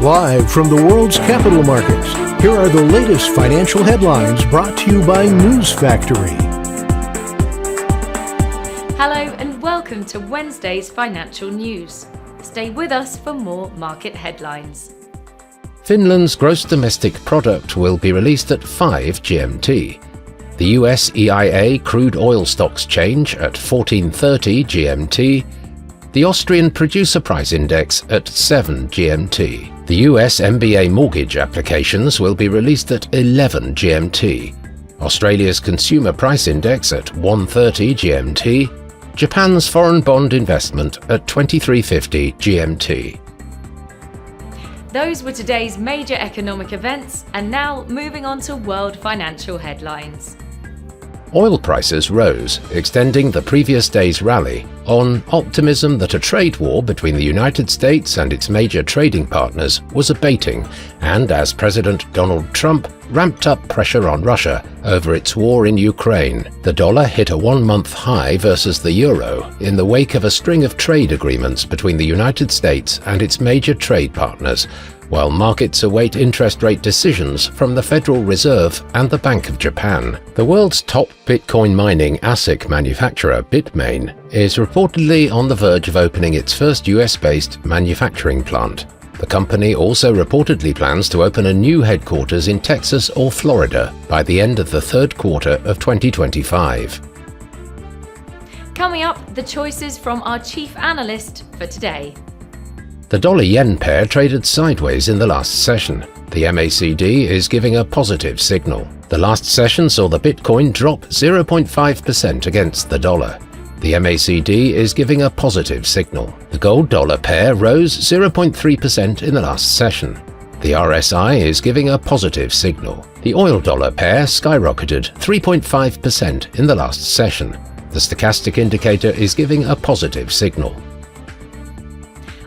Live from the world's capital markets, here are the latest financial headlines brought to you by News Factory. Hello and welcome to Wednesday's financial news. Stay with us for more market headlines. Finland's gross domestic product will be released at 5 GMT. The US EIA crude oil stocks change at 14:30 GMT. The Austrian Producer Price Index at 7 GMT. The US MBA mortgage applications will be released at 11 GMT. Australia's Consumer Price Index at 1:30 GMT. Japan's foreign bond investment at 23:50 GMT. Those were today's major economic events, and now moving on to world financial headlines. Oil prices rose, extending the previous day's rally on optimism that a trade war between the United States and its major trading partners was abating, and as President Donald Trump ramped up pressure on Russia over its war in Ukraine. The dollar hit a one-month high versus the euro in the wake of a string of trade agreements between the United States and its major trade partners, while markets await interest rate decisions from the Federal Reserve and the Bank of Japan. The world's top Bitcoin mining ASIC manufacturer, Bitmain, is reportedly on the verge of opening its first US-based manufacturing plant. The company also reportedly plans to open a new headquarters in Texas or Florida by the end of the third quarter of 2025. Coming up, the choices from our chief analyst for today. The dollar-yen pair traded sideways in the last session. The MACD is giving a positive signal. The last session saw the Bitcoin drop 0.5% against the dollar. The MACD is giving a positive signal. The gold-dollar pair rose 0.3% in the last session. The RSI is giving a positive signal. The oil-dollar pair skyrocketed 3.5% in the last session. The stochastic indicator is giving a positive signal.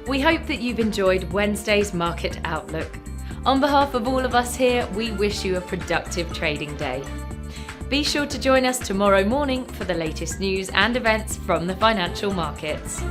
We hope that you've enjoyed Wednesday's market outlook. On behalf of all of us here, we wish you a productive trading day. Be sure to join us tomorrow morning for the latest news and events from the financial markets.